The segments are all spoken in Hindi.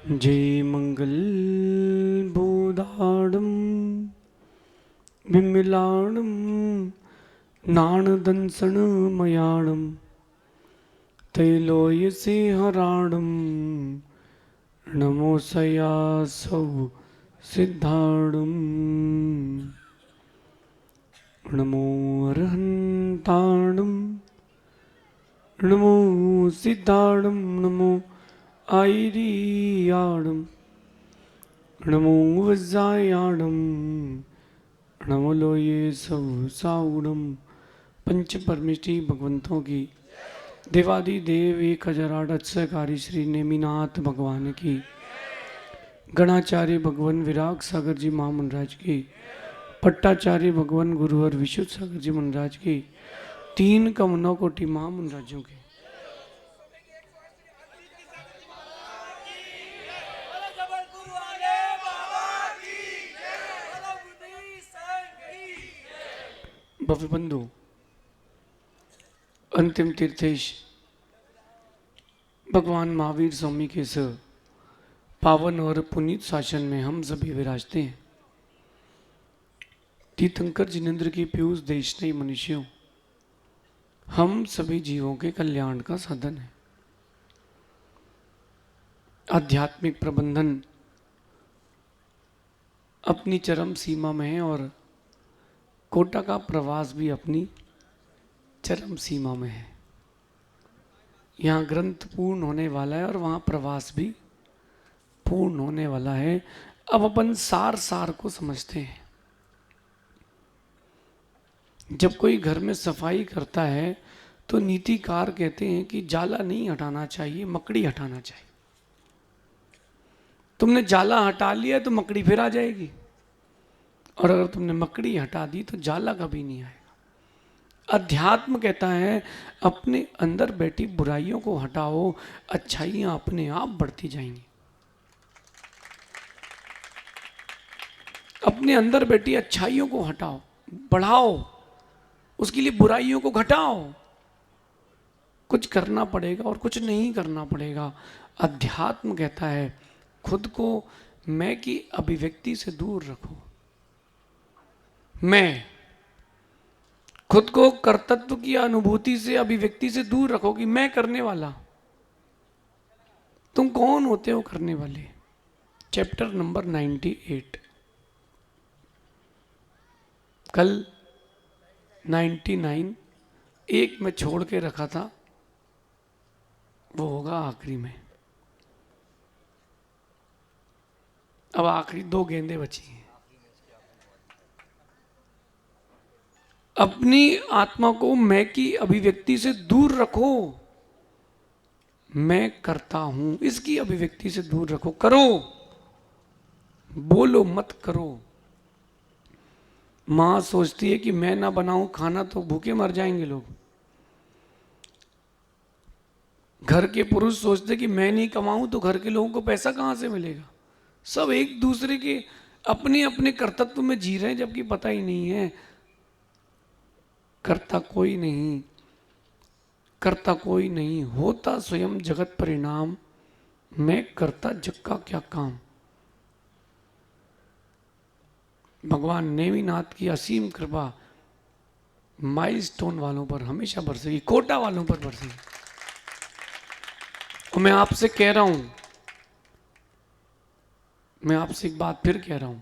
जय मंगल बोधाडम बिमलाणम नाणदंसण मयाणम तैलोयसे हराणम नमोसया सौ सिद्धाणम नमो अरहंताणम नमो सिद्धाणम नमो आयरियाणम नमो वज्रायाणम नमो लोये सौ साउणम। पंच परमेष्टि भगवंतों की देवादि देव 1008 अक्षयकारी श्री नेमिनाथ भगवान की, गणाचार्य भगवान विराग सागर जी महामंडराज की, पट्टाचार्य भगवान गुरुवर विशुद्ध सागर जी महाराज की, तीन कमनों कोटि महामंडराजों की। भव्य बंधु, अंतिम तीर्थेश भगवान महावीर स्वामी के इस पावन और पुनीत शासन में हम सभी विराजते हैं। तीर्थंकर जिनेन्द्र की पीयूष देशनीय मनुष्यों, हम सभी जीवों के कल्याण का साधन है। आध्यात्मिक प्रबंधन अपनी चरम सीमा में है और कोटा का प्रवास भी अपनी चरम सीमा में है। यहाँ ग्रंथ पूर्ण होने वाला है और वहाँ प्रवास भी पूर्ण होने वाला है। अब अपन सार सार को समझते हैं। जब कोई घर में सफाई करता है तो नीतिकार कहते हैं कि जाला नहीं हटाना चाहिए, मकड़ी हटाना चाहिए। तुमने जाला हटा लिया तो मकड़ी फिर आ जाएगी, और अगर तुमने मकड़ी हटा दी तो जाला कभी नहीं आएगा। अध्यात्म कहता है अपने अंदर बैठी बुराइयों को हटाओ, अच्छाइयां अपने आप बढ़ती जाएंगी। अपने अंदर बैठी अच्छाइयों को हटाओ, बढ़ाओ, उसके लिए बुराइयों को घटाओ। कुछ करना पड़ेगा और कुछ नहीं करना पड़ेगा। अध्यात्म कहता है खुद को मैं की अभिव्यक्ति से दूर रखो। मैं खुद को कर्तृत्व की अनुभूति से, अभिव्यक्ति से दूर रखो कि मैं करने वाला। तुम कौन होते हो करने वाले? Chapter number 98। कल 99 एक में छोड़ के रखा था, वो होगा आखिरी में। अब आखिरी 2 गेंदें बची हैं। अपनी आत्मा को मैं की अभिव्यक्ति से दूर रखो। मैं करता हूं, इसकी अभिव्यक्ति से दूर रखो। करो, बोलो मत करो। मां सोचती है कि मैं ना बनाऊं खाना तो भूखे मर जाएंगे लोग। घर के पुरुष सोचते कि मैं नहीं कमाऊं तो घर के लोगों को पैसा कहां से मिलेगा। सब एक दूसरे के अपने अपने कर्तव्य में जी रहे हैं, जबकि पता ही नहीं है करता कोई नहीं, करता कोई नहीं, होता स्वयं जगत परिणाम। मैं करता जग का क्या काम। भगवान नेमिनाथ की असीम कृपा माइलस्टोन वालों पर हमेशा बरसेगी, कोटा वालों पर बरसेगी। और मैं आपसे कह रहा हूं, मैं आपसे एक बात फिर कह रहा हूं,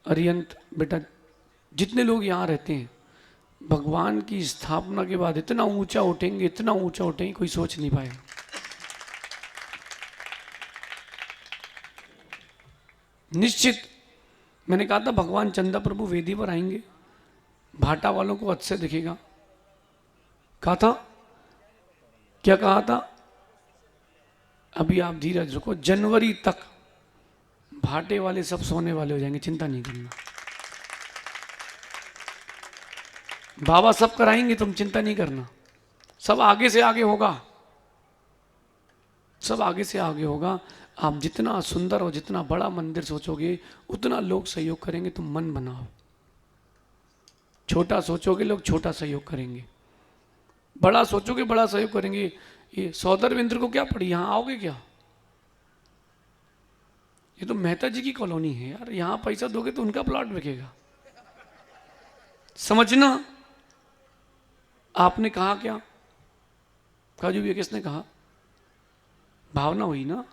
अरियंत बेटा, जितने लोग यहां रहते हैं, भगवान की स्थापना के बाद इतना ऊंचा उठेंगे, इतना ऊंचा उठेंगे, कोई सोच नहीं पाएगा। निश्चित। मैंने कहा था भगवान चंदा प्रभु वेदी पर आएंगे, भाटा वालों को अच्छे दिखेगा। कहा था, क्या कहा था? अभी आप धीरज रखो, जनवरी तक भाटे वाले सब सोने वाले हो जाएंगे, चिंता नहीं करना। बाबा सब कराएंगे, तुम चिंता नहीं करना। सब आगे से आगे होगा, सब आगे से आगे होगा। आप जितना सुंदर और जितना बड़ा मंदिर सोचोगे उतना लोग सहयोग करेंगे। तुम मन बनाओ। छोटा सोचोगे लोग छोटा सहयोग करेंगे, बड़ा सोचोगे बड़ा सहयोग करेंगे। ये सौदर इंद्र को क्या पड़ी, यहां आओगे क्या? ये तो मेहता जी की कॉलोनी है यार, यहां पैसा दोगे तो उनका प्लॉट बिकेगा। समझना। आपने कहा क्या? काजू भैया किसने कहा? भावना हुई ना।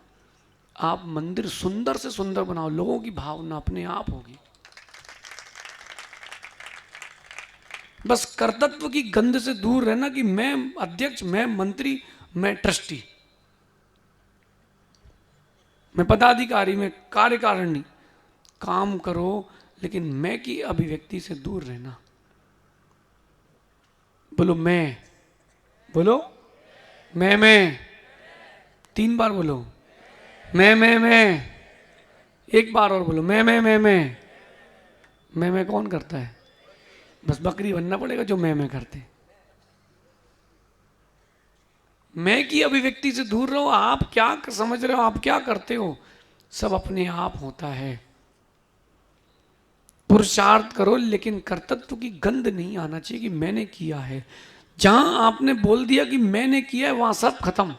आप मंदिर सुंदर से सुंदर बनाओ, लोगों की भावना अपने आप होगी। बस कर्तृत्व की गंध से दूर रहना कि मैं अध्यक्ष, मैं मंत्री, मैं ट्रस्टी, मैं पदाधिकारी, मैं कार्यकारिणी। काम करो लेकिन मैं की अभिव्यक्ति से दूर रहना। बोलो मैं, बोलो मैं 3 बार बोलो मैं। एक बार और बोलो मैं कौन करता है? बस बकरी बनना पड़ेगा जो मैं करते। मैं की अभिव्यक्ति से दूर रहो। आप क्या समझ रहे हो, आप क्या करते हो, सब अपने आप होता है। पुरुषार्थ करो लेकिन कर्तृत्व की गंध नहीं आना चाहिए कि मैंने किया है। जहां आपने बोल दिया कि मैंने किया है, वहां सब खत्म,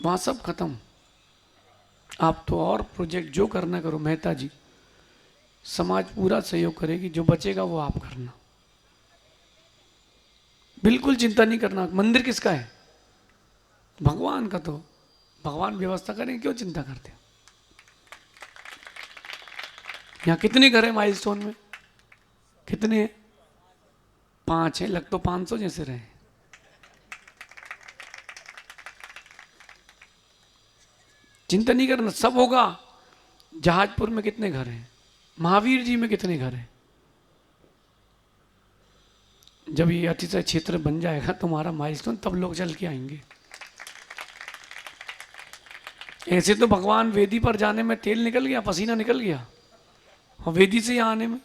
वहां सब खत्म। आप तो और प्रोजेक्ट जो करना करो मेहता जी, समाज पूरा सहयोग करेगी, जो बचेगा वो आप करना। बिल्कुल चिंता नहीं करना। मंदिर किसका है? भगवान का। तो भगवान व्यवस्था करें, क्यों चिंता करते? यहाँ कितने घर है माइलस्टोन में? कितने हैं? 5 है। लग तो 500 जैसे रहे। चिंता नहीं करना, सब होगा। जहाजपुर में कितने घर हैं? महावीर जी में कितने घर हैं? जब ये अतिशय क्षेत्र बन जाएगा तुम्हारा माइलस्टोन, तब लोग चल के आएंगे। ऐसे तो भगवान वेदी पर जाने में तेल निकल गया, पसीना निकल गया, और वेदी से यहां आने में।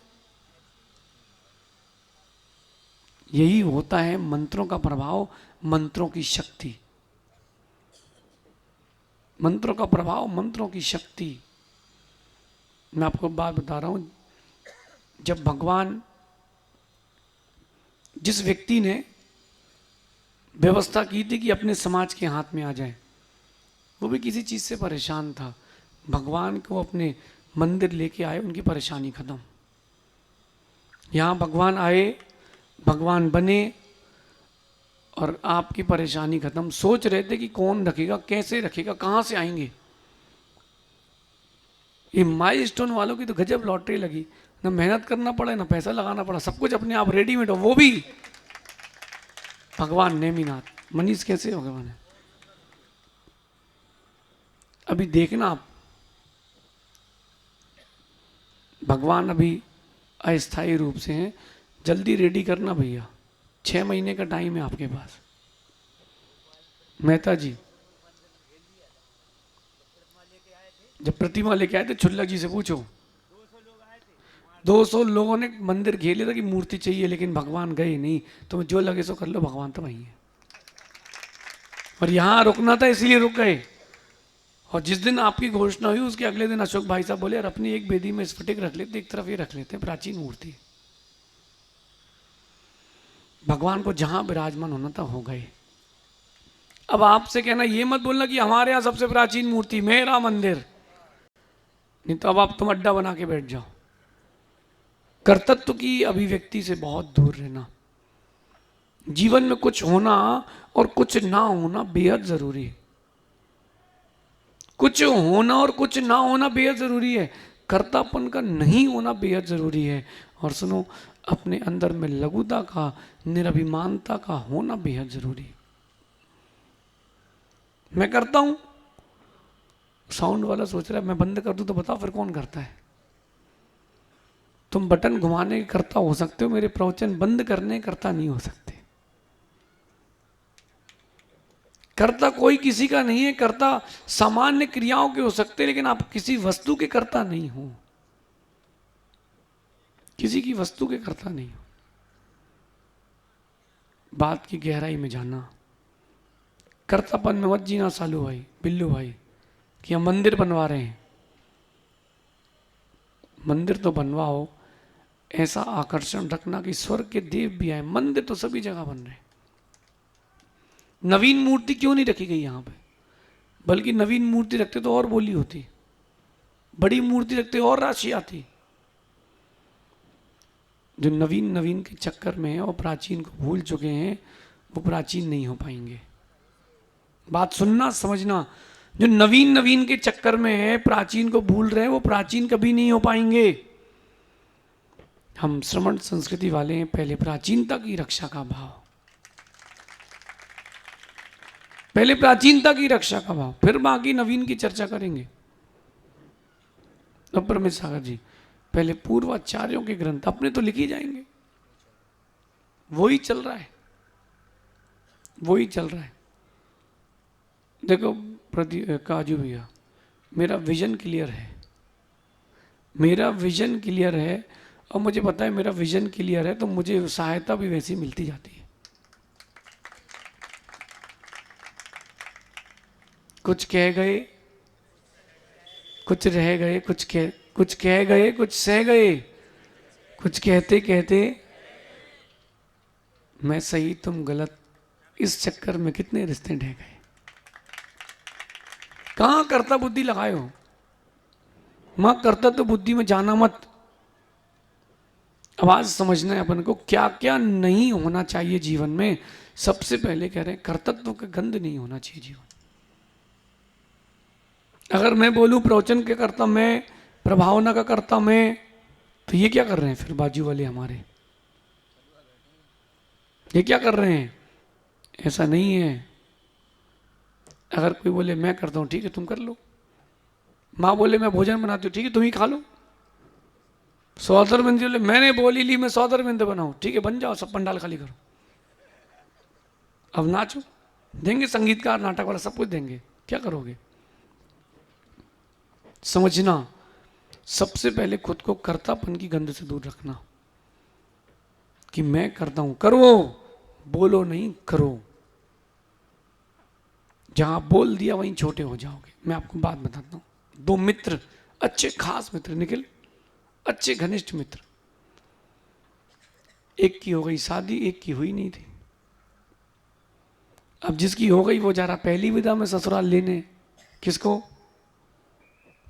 यही होता है मंत्रों का प्रभाव, मंत्रों की शक्ति। मंत्रों का प्रभाव, मंत्रों की शक्ति। मैं आपको बात बता रहा हूं, जब भगवान, जिस व्यक्ति ने व्यवस्था की थी कि अपने समाज के हाथ में आ जाए, वो भी किसी चीज से परेशान था। भगवान को अपने मंदिर लेके आए, उनकी परेशानी खत्म। यहां भगवान आए, भगवान बने, और आपकी परेशानी खत्म। सोच रहे थे कि कौन रखेगा, कैसे रखेगा, कहां से आएंगे। ये माइलस्टोन वालों की तो गजब लॉटरी लगी। ना मेहनत करना पड़ा, ना पैसा लगाना पड़ा, सब कुछ अपने आप रेडीमेड हो। वो भी भगवान नेमिनाथ। मनीष कैसे हो गए? मैंने अभी देखना आप, भगवान अभी अस्थायी रूप से हैं। जल्दी रेडी करना भैया, 6 महीने का टाइम है आपके पास। मेहता जी जब प्रतिमा लेके आए थे, छुल्लक जी से पूछो, 200 लोगों ने मंदिर घेर लिया था कि मूर्ति चाहिए, लेकिन भगवान गए नहीं। तो जो लगे सो कर लो, भगवान तो वहीं है। और यहां रुकना था इसलिए रुक गए। और जिस दिन आपकी घोषणा हुई, उसके अगले दिन अशोक भाई साहब बोले, यार अपनी एक बेदी में स्फटिक रख लेते, एक तरफ ये रख लेते, प्राचीन मूर्ति। भगवान को जहां विराजमान होना था, हो गए। अब आपसे कहना, ये मत बोलना कि हमारे यहां सबसे प्राचीन मूर्ति मेरा मंदिर, नहीं तो अब तुम अड्डा बना के बैठ जाओ। कर्तृत्व की अभिव्यक्ति से बहुत दूर रहना। जीवन में कुछ होना और कुछ ना होना बेहद जरूरी है। कुछ होना और कुछ ना होना बेहद जरूरी है। कर्तापन का नहीं होना बेहद जरूरी है। और सुनो, अपने अंदर में लघुता का, निरभिमानता का होना बेहद जरूरी है। मैं करता हूं, साउंड वाला सोच रहा है मैं बंद कर दूं, तो बताओ फिर कौन करता है? तुम बटन घुमाने के करता हो सकते हो, मेरे प्रवचन बंद करने करता नहीं हो सकते। कर्ता कोई किसी का नहीं है। कर्ता सामान्य क्रियाओं के हो सकते, लेकिन आप किसी वस्तु के कर्ता नहीं हो। किसी की वस्तु के कर्ता नहीं हो। बात की गहराई में जाना। कर्तापन में मत जीना सालू भाई, बिल्लू भाई, कि हम मंदिर बनवा रहे हैं। मंदिर तो बनवाओ, ऐसा आकर्षण रखना कि स्वर्ग के देव भी आए। मंदिर तो सभी जगह बन रहे हैं। नवीन मूर्ति क्यों नहीं रखी गई यहां पे? बल्कि नवीन मूर्ति रखते तो और बोली होती, बड़ी मूर्ति रखते और राशि आती। जो नवीन नवीन के चक्कर में है और प्राचीन को भूल चुके हैं, वो प्राचीन नहीं हो पाएंगे। बात सुनना समझना, जो नवीन नवीन के चक्कर में है, प्राचीन को भूल रहे हैं, वो प्राचीन कभी नहीं हो पाएंगे। हम श्रमण संस्कृति वाले हैं, पहले प्राचीनता की रक्षा का भाव, पहले प्राचीनता की रक्षा का भाव, फिर बाकी नवीन की चर्चा करेंगे। तो परमेश सागर जी, पहले पूर्वाचार्यों के ग्रंथ अपने तो लिखी जाएंगे, वही चल रहा है, वही चल रहा है। देखो काजू भैया, मेरा विजन क्लियर है, मेरा विजन क्लियर है, और मुझे पता है मेरा विजन क्लियर है, तो मुझे सहायता भी वैसी मिलती जाती है। कुछ कह गए, कुछ रह गए, कुछ कह गए, कुछ सह गए, कुछ कहते कहते मैं सही तुम गलत, इस चक्कर में कितने रिश्ते ढह गए। कहां करता बुद्धि लगाए हो, मां करता तो बुद्धि में जाना मत। आवाज समझना है अपन को, क्या क्या नहीं होना चाहिए जीवन में। सबसे पहले कह रहे हैं कर्तव्य का गंध नहीं होना चाहिए जीवन। अगर मैं बोलूं प्रवचन के करता मैं, प्रभावना का करता मैं, तो ये क्या कर रहे हैं फिर बाजू वाले हमारे, ये क्या कर रहे हैं? ऐसा नहीं है। अगर कोई बोले मैं करता हूं, ठीक है तुम कर लो। माँ बोले मैं भोजन बनाती हूँ, ठीक है तुम ही खा लो। सौदर बिंद बोले मैंने बोली ली मैं सौदर बिंद बनाऊं, ठीक है बन जाओ, सब पंडाल खाली करो, अब नाचो। देंगे संगीतकार, नाटक वाला, सब कुछ देंगे, क्या करोगे? समझना, सबसे पहले खुद को कर्तापन की गंध से दूर रखना कि मैं करता हूं, करो, बोलो नहीं करो। जहां बोल दिया वहीं छोटे हो जाओगे। मैं आपको बात बताता हूं, दो मित्र, अच्छे खास मित्र निकले, अच्छे घनिष्ठ मित्र, एक की हो गई शादी, एक की हुई नहीं थी। अब जिसकी हो गई वो जा रहा पहली विदा में ससुराल लेने, किसको?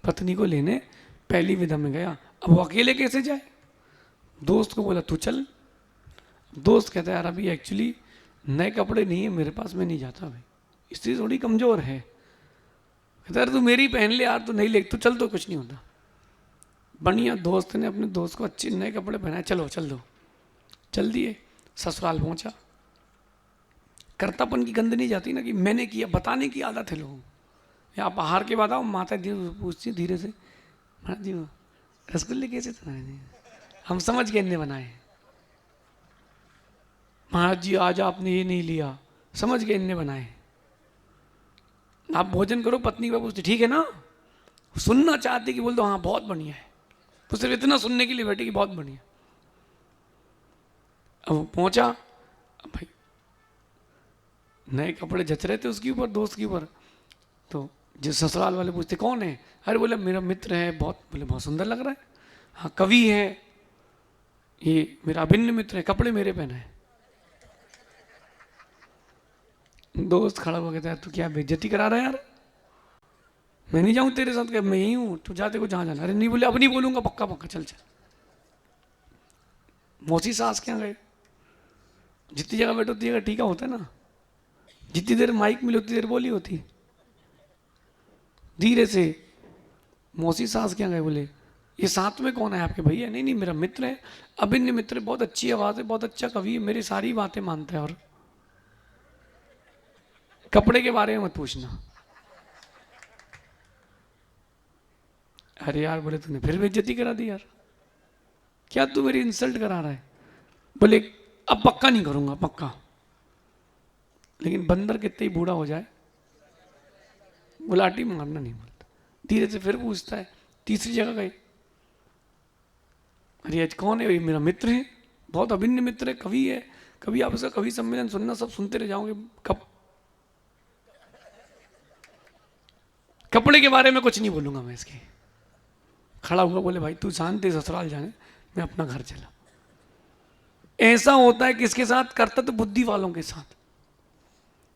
पत्नी को लेने पहली विदा में गया। अब वो अकेले कैसे जाए? दोस्त को बोला तू चल। दोस्त कहता है यार अभी एक्चुअली नए कपड़े नहीं है मेरे पास, मैं नहीं जाता भाई, स्त्री थोड़ी कमजोर है। कहता यार तू मेरी पहन ले यार, तू नहीं ले, तू चल तो कुछ नहीं होता। बढ़िया दोस्त ने अपने दोस्त को अच्छे नए कपड़े पहनाए, चलो चल दो, चल दिए, ससुराल पहुंचा। कर्तापन की गंध नहीं जाती ना, कि मैंने किया, बताने की आदत है लोगों। या आप आहार के बाद आओ, माता दी पूछती धीरे से, महाराज जी वो रसगुल्ले कैसे बनाए? हम समझ के इनने बनाए। महाराज जी आज आपने ये नहीं लिया, समझ के इनने बनाए। आप भोजन करो, पत्नी को पूछती ठीक है ना, सुनना चाहती कि बोल दो हाँ बहुत बढ़िया है, तो सिर्फ इतना सुनने के लिए बैठी कि बहुत बढ़िया। अब वो पहुंचा, अब भाई नए कपड़े जच रहे थे उसके ऊपर, दोस्त के ऊपर। तो जिस ससुराल वाले पूछते कौन है? अरे बोले मेरा मित्र है बहुत, बोले बहुत सुंदर लग रहा है, हाँ कवि है, ये मेरा अभिन्न मित्र है, कपड़े मेरे पहने है। दोस्त खड़ा हो गया, तू क्या बेइज्जती करा रहा है यार, मैं नहीं जाऊं तेरे साथ, मैं यही हूं, तू जाते को जहां जाना। अरे नहीं बोले अब नहीं बोलूंगा, पक्का पक्का चल चल। मौसी सास क्या गए, जितनी जगह बैठो उतनी जगह टीका होता है ना, जितनी देर माइक मिली उतनी देर बोली होती। धीरे से मौसी सास क्या गए, बोले ये साथ में कौन है आपके भैया? नहीं नहीं मेरा मित्र है, अभिन्न मित्र, बहुत अच्छी आवाज है, बहुत अच्छा कवि है, मेरी सारी बातें मानता है, और कपड़े के बारे में मत पूछना। अरे यार बोले तूने फिर बेइज्जती करा दी यार, क्या तू मेरी इंसल्ट करा रहा है? बोले अब पक्का नहीं करूंगा, पक्का। लेकिन बंदर कितने ही बूढ़ा हो जाए गुलाटी मारना नहीं बोलता। धीरे से फिर पूछता है, तीसरी जगह गए, अरे आज कौन है? मेरा मित्र है, बहुत अभिन्न मित्र है, कवि है, कभी आप इसका कवि सम्मेलन सुनना, सब सुनते रह जाओगे। कपड़े के बारे में कुछ नहीं बोलूंगा मैं इसके। खड़ा हुआ, बोले भाई तू शांति ससुराल जाने, मैं अपना घर चला। ऐसा होता है किसके साथ? कर्तव्य बुद्धि वालों के साथ।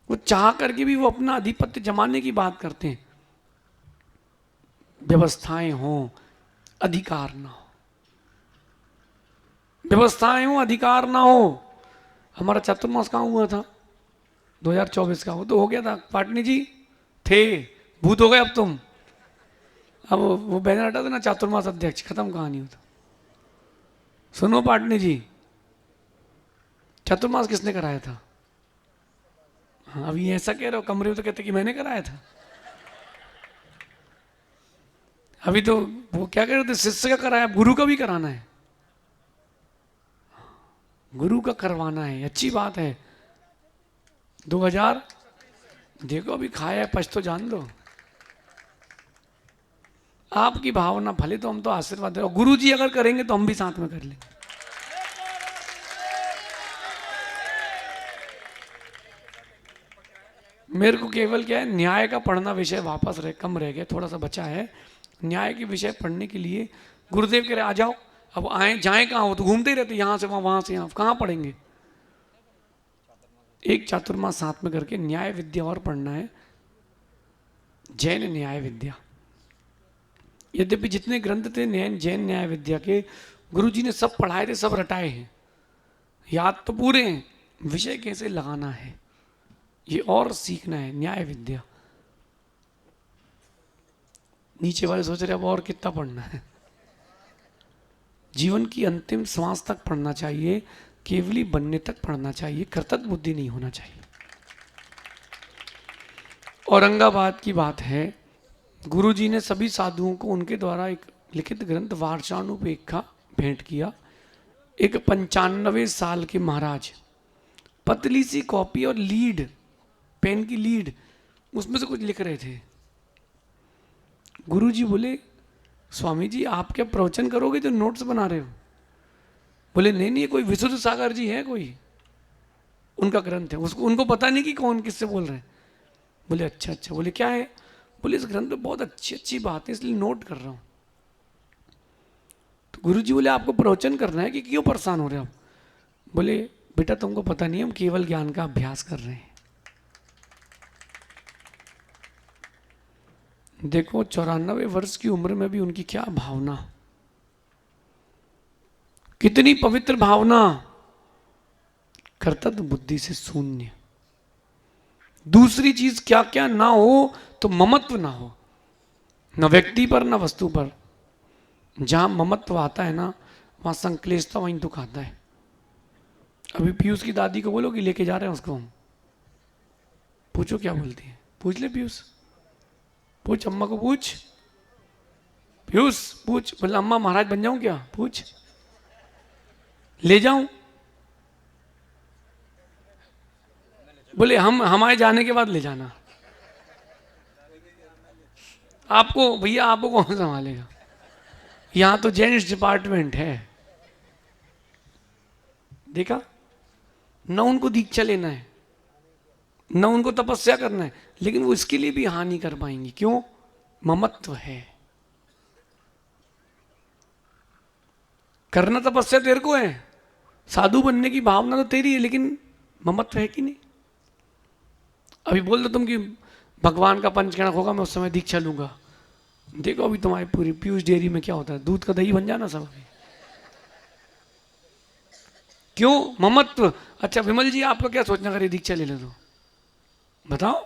वो चाह करके भी वो अपना आधिपत्य जमाने की बात करते हैं। व्यवस्थाएं हों, अधिकार ना हो, व्यवस्थाएं हो, अधिकार ना हो। हमारा चातुर्मास कहाँ हुआ था? 2024 का। वो तो हो गया था, पाटनी जी थे, भूत हो गए अब तुम। अब वो बैनर हटा देना, चातुर्मास अध्यक्ष, खत्म कहानी होता। सुनो पाटनी जी, चातुर्मास किसने कराया था? हाँ, अभी ऐसा कह रहे हो, कमरे में तो कहते कि मैंने कराया था। अभी तो वो क्या कह रहे थे, शिष्य का कराया, गुरु का भी कराना है। गुरु का करवाना है, अच्छी बात है। 2000 देखो अभी खाया है, पछ तो जान दो। आपकी भावना फले तो हम तो आशीर्वाद दे, और गुरु जी अगर करेंगे तो हम भी साथ में कर लेंगे। मेरे को केवल क्या है, न्याय का पढ़ना विषय वापस कम रह गया, थोड़ा सा बचा है। न्याय के विषय पढ़ने के लिए गुरुदेव कह रहे आ जाओ। अब आए जाए कहाँ, हो तो घूमते ही रहते, यहाँ से वहाँ से यहाँ, कहाँ पढ़ेंगे? एक चातुर्मास साथ में करके न्याय विद्या और पढ़ना है, जैन न्याय विद्या। यद्यपि जितने ग्रंथ थे जैन न्याय विद्या के, गुरु जी ने सब पढ़ाए थे, सब रटाए हैं, याद तो पूरे हैं, विषय कैसे लगाना है ये और सीखना है। न्याय विद्या नीचे वाले सोच रहे अब और कितना पढ़ना है। जीवन की अंतिम श्वास तक पढ़ना चाहिए, केवली बनने तक पढ़ना चाहिए, कर्तव्य बुद्धि नहीं होना चाहिए। औरंगाबाद की बात है, गुरुजी ने सभी साधुओं को उनके द्वारा एक लिखित ग्रंथ वार्षानुपेक्षा भेंट किया। एक 95 साल के महाराज, पतली सी कॉपी और लीड, पेन की लीड, उसमें से कुछ लिख रहे थे। गुरुजी बोले, स्वामी जी आप क्या प्रवचन करोगे जो नोट्स बना रहे हो? बोले नहीं नहीं, ये कोई विशुद्ध सागर जी है, कोई उनका ग्रंथ है, उसको उनको पता नहीं कि कौन किससे बोल रहे हैं। बोले अच्छा अच्छा। बोले क्या है? बोले इस ग्रंथ में बहुत अच्छी अच्छी बात है, इसलिए नोट कर रहा हूँ। तो गुरुजी बोले आपको प्रवचन करना है कि क्यों परेशान हो रहे हो आप? बोले बेटा तुमको पता नहीं, हम केवल ज्ञान का अभ्यास कर रहे हैं। देखो 94 वर्ष की उम्र में भी उनकी क्या भावना, कितनी पवित्र भावना, कर्तव्य बुद्धि से शून्य। दूसरी चीज क्या क्या ना हो तो ममत्व ना हो, न व्यक्ति पर न वस्तु पर। जहां ममत्व आता है ना, वहां संक्लेशता, वहीं दुख आता है। अभी पीयूष की दादी को बोलो कि लेके जा रहे हैं उसको हम, पूछो क्या बोलती है, पूछ ले पीयूष, पूछ अम्मा को, पूछ पीयूष, पूछ। बोले अम्मा महाराज बन जाऊं क्या? पूछ, ले जाऊं? बोले हम हमारे जाने के बाद ले जाना। आपको भैया, आपको कौन संभालेगा? यहां तो जेंट्स डिपार्टमेंट है। देखा न, उनको दीक्षा लेना है, न उनको तपस्या करना है, लेकिन वो इसके लिए भी हानि कर पाएंगी। क्यों? ममत्व है। करना तपस्या तेरे को है, साधु बनने की भावना तो तेरी है, लेकिन ममत्व है कि नहीं? अभी बोल दो तुम कि भगवान का पंचगणक होगा, मैं उस समय दीक्षा लूंगा। देखो अभी तुम्हारी पूरी पीयूष डेयरी में क्या होता है, दूध का दही बन जाना सब। क्यों? ममत्व। अच्छा विमल जी, आपका क्या सोचना, अगर ये दीक्षा ले ले तो बताओ,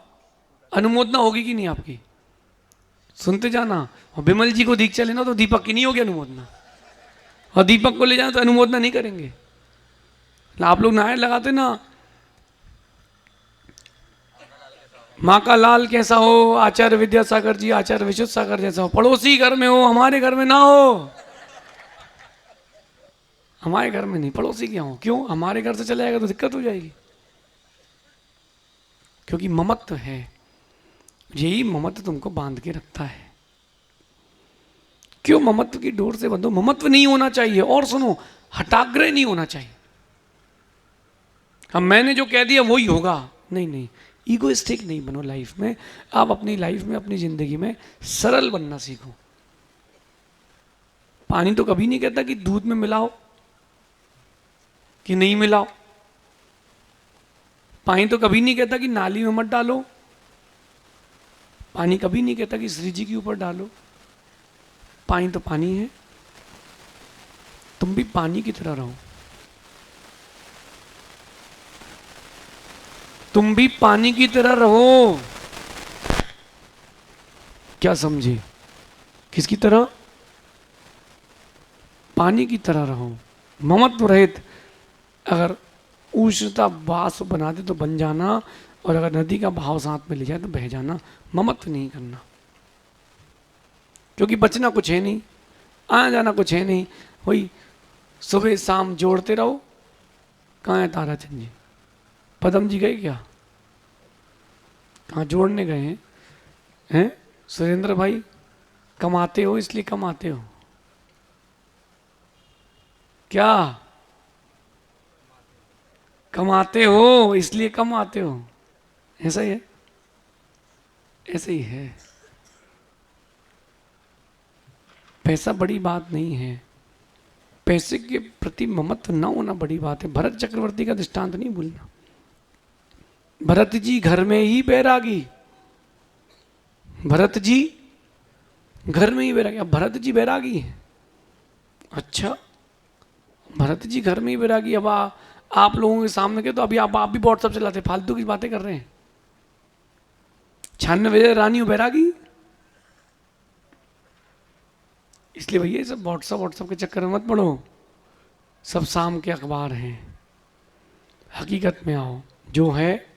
अनुमोदना होगी कि नहीं आपकी? सुनते जाना। और विमल जी को दीक्षा लेना तो दीपक की नहीं होगी अनुमोदना, और दीपक को ले जाना तो अनुमोदना नहीं करेंगे। आप लोग नारे लगाते ना, माँ का लाल कैसा हो, आचार्य विद्यासागर जी, आचार्य विशुद्ध सागर जैसा हो, पड़ोसी घर में हो, हमारे घर में ना हो। हमारे घर में नहीं, पड़ोसी क्या हो? क्यों? हमारे घर से चले जाएगा तो दिक्कत हो जाएगी, क्योंकि ममत्व है। यही ममत्व तुमको बांध के रखता है। क्यों? ममत्व की डोर से बंधो। ममत्व नहीं होना चाहिए, और सुनो, हठाग्रह नहीं होना चाहिए। हम मैंने जो कह दिया वही होगा, नहीं नहीं, ईगोइस्टिक नहीं बनो लाइफ में। आप अपनी लाइफ में, अपनी जिंदगी में सरल बनना सीखो। पानी तो कभी नहीं कहता कि दूध में मिलाओ कि नहीं मिलाओ। पानी तो कभी नहीं कहता कि नाली में मत डालो, पानी कभी नहीं कहता कि श्री जी के ऊपर डालो। पानी तो पानी है, तुम भी पानी की तरह रहो, तुम भी पानी की तरह रहो। क्या समझे? किसकी तरह? पानी की तरह रहो, ममत्व रहित। अगर उष्णता वाष्प बना दे तो बन जाना, और अगर नदी का भाव साथ में ले जाए तो बह जाना। ममत्व नहीं करना, क्योंकि बचना कुछ है नहीं, आना जाना कुछ है नहीं, वही सुबह शाम जोड़ते रहो। कहाँ है ताराचंद जी? पदम जी गए क्या? कहाँ जोड़ने गए हैं? हैं सुरेंद्र भाई? कमाते हो इसलिए कमाते हो क्या? कमाते हो इसलिए कमाते हो, ऐसा ही है, ऐसे ही है। पैसा बड़ी बात नहीं है, पैसे के प्रति ममत्व न होना बड़ी बात है। भरत चक्रवर्ती का दृष्टांत नहीं भूलना। भरत जी घर में ही बैरागी, भरत जी घर में ही बैरागी। अब भरत जी बैरागी हैं, अच्छा भरत जी घर में ही बैरागी। अब आप लोगों के सामने के तो अभी आप भी व्हाट्सएप चलाते, फालतू की बातें कर रहे हैं। 96 रानी बैरागी। इसलिए भैया ये सब व्हाट्सएप के चक्कर में मत पड़ो, सब शाम के अखबार हैं। हकीकत में आओ, जो है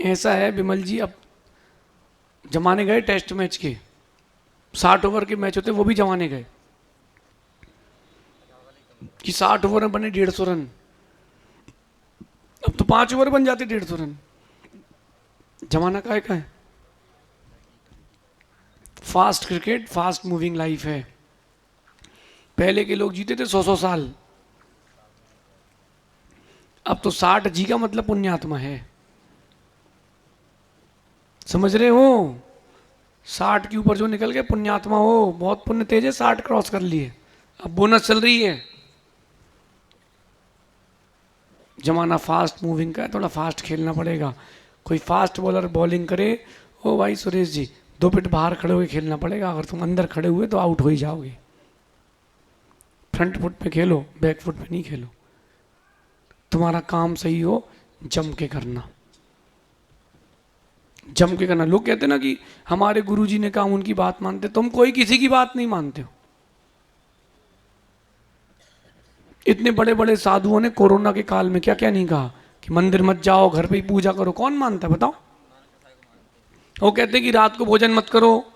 ऐसा है। विमल जी अब जमाने गए टेस्ट मैच के, 60 ओवर के मैच होते वो भी जमाने गए कि 60 ओवर में बने 150 रन। अब तो 5 ओवर बन जाते 150 रन। जमाना का है fast cricket, fast moving life है। पहले के लोग जीते थे 100-100 साल, अब तो 60 जी का मतलब पुण्यात्मा है, समझ रहे हो? 60 के ऊपर जो निकल गए पुण्यात्मा हो, बहुत पुण्य तेज है, 60 क्रॉस कर लिए। अब बोनस चल रही है। जमाना फास्ट मूविंग का है, थोड़ा फास्ट खेलना पड़ेगा। कोई फास्ट बॉलर बॉलिंग करे, ओ भाई सुरेश जी 2 फीट बाहर खड़े हुए खेलना पड़ेगा। अगर तुम अंदर खड़े हुए तो आउट हो ही जाओगे। फ्रंट फुट पे खेलो, बैक फुट पे नहीं खेलो। तुम्हारा काम सही हो, जम के करना, जम के करना। लोग कहते ना कि हमारे गुरुजी ने कहा, उनकी बात मानते। तुम कोई किसी की बात नहीं मानते हो। इतने बड़े बड़े साधुओं ने कोरोना के काल में क्या क्या नहीं कहा कि मंदिर मत जाओ, घर पे ही पूजा करो। कौन मानता है बताओ? वो कहते कि रात को भोजन मत करो,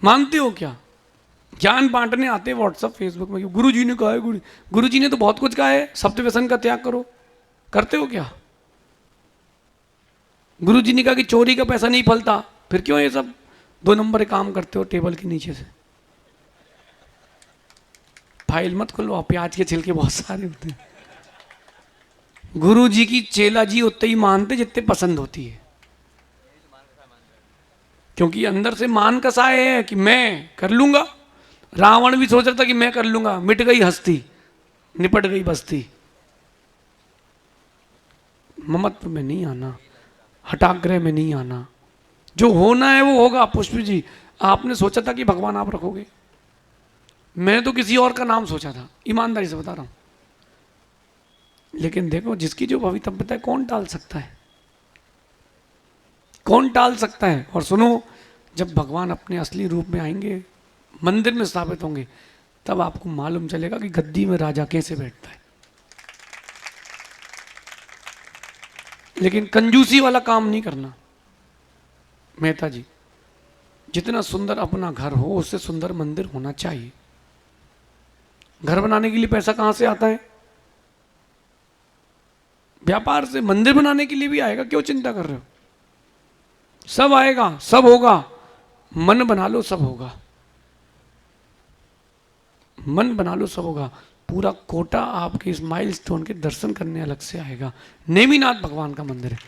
मानते हो क्या? ज्ञान बांटने आते व्हाट्सएप फेसबुक में, गुरुजी ने कहा है। गुरुजी ने तो बहुत कुछ कहा है, सप्त व्यसन का त्याग करो, करते हो क्या? गुरुजी ने कहा कि चोरी का पैसा नहीं फलता, फिर क्यों ये सब 2 नंबर काम करते हो टेबल के नीचे से? फाइल मत खुलवाओ, प्याज के छिलके बहुत सारे होते हैं। गुरु जी की चेला जी उतने ही मानते जितने पसंद होती है, क्योंकि अंदर से मान कसाए है कि मैं कर लूंगा। रावण भी सोच रहा था कि मैं कर लूंगा, मिट गई हस्ती, निपट गई बस्ती। ममत्व में नहीं आना, हठाग्रह में नहीं आना। जो होना है वो होगा। पुष्प जी, आपने सोचा था कि भगवान आप रखोगे? मैं तो किसी और का नाम सोचा था, ईमानदारी से बता रहा हूं। लेकिन देखो, जिसकी जो भवितव्यता है कौन टाल सकता है? कौन टाल सकता है? और सुनो, जब भगवान अपने असली रूप में आएंगे, मंदिर में स्थापित होंगे, तब आपको मालूम चलेगा कि गद्दी में राजा कैसे बैठता है। लेकिन कंजूसी वाला काम नहीं करना। मेहता जी, जितना सुंदर अपना घर हो उससे सुंदर मंदिर होना चाहिए। घर बनाने के लिए पैसा कहां से आता है? व्यापार से। मंदिर बनाने के लिए भी आएगा, क्यों चिंता कर रहे हो? सब आएगा, सब होगा। मन बना लो, सब होगा। मन बना लो, सब होगा। पूरा कोटा आपके इस माइलस्टोन के दर्शन करने अलग से आएगा। नेमिनाथ भगवान का मंदिर है,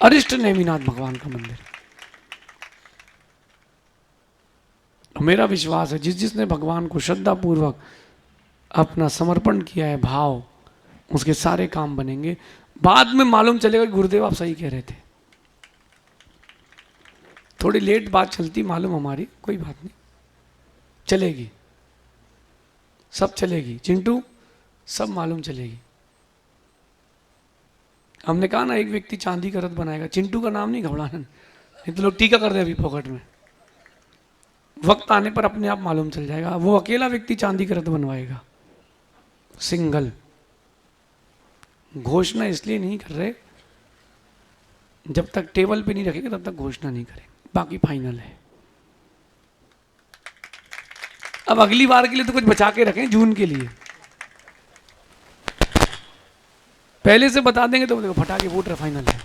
अरिष्ट नेमिनाथ भगवान का मंदिर। मेरा विश्वास है जिसने भगवान को श्रद्धा पूर्वक अपना समर्पण किया है, भाव, उसके सारे काम बनेंगे। बाद में मालूम चलेगा कि गुरुदेव आप सही कह रहे थे। थोड़ी लेट बात चलती मालूम हमारी, कोई बात नहीं, चलेगी, सब चलेगी चिंटू, सब मालूम चलेगी। हमने कहा ना एक व्यक्ति चांदी का रथ बनाएगा, चिंटू का नाम नहीं घबराना, नहीं तो लोग टीका कर दे अभी पॉकेट में। वक्त आने पर अपने आप मालूम चल जाएगा। वो अकेला व्यक्ति चांदी का रथ बनवाएगा, सिंगल। घोषणा इसलिए नहीं कर रहे, जब तक टेबल पे नहीं रखेंगे तब तक घोषणा नहीं करेंगे, बाकी फाइनल है। अब अगली बार के लिए तो कुछ बचा के रखें, जून के लिए। पहले से बता देंगे तो देखो फटाके फूट रहे, फाइनल है,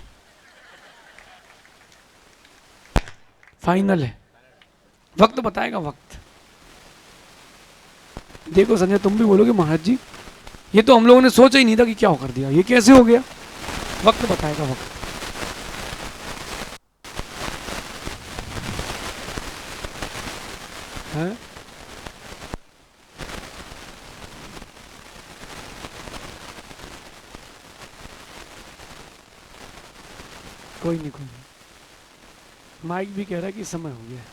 फाइनल है। वक्त बताएगा, वक्त। देखो संजय, तुम भी बोलोगे महाराज जी ये तो हम लोगों ने सोचा ही नहीं था कि क्या कर दिया, ये कैसे हो गया। वक्त बताएगा, वक्त। है कोई नहीं, कोई नहीं। माइक भी कह रहा है कि समय हो गया।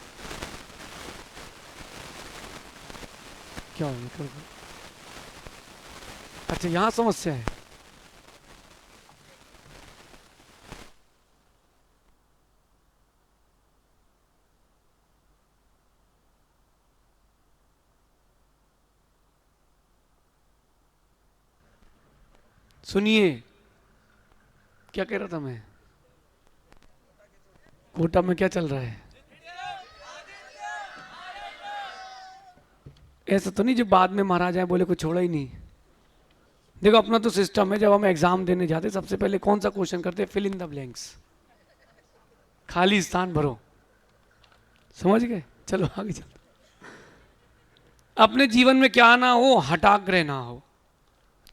क्या हो गया? अच्छा, यहां समस्या है। सुनिए, क्या कह रहा था मैं? कोटा में क्या चल रहा है? ऐसा तो नहीं जब बाद में महाराज आए बोले कुछ छोड़ा ही नहीं। देखो अपना तो सिस्टम है, जब हम एग्जाम देने जाते सबसे पहले कौन सा क्वेश्चन करते हैं? फिल इन द ब्लैंक्स, खाली स्थान भरो। समझ गए? चलो आगे चलो। अपने जीवन में क्या ना हो, हठाग्रह ना हो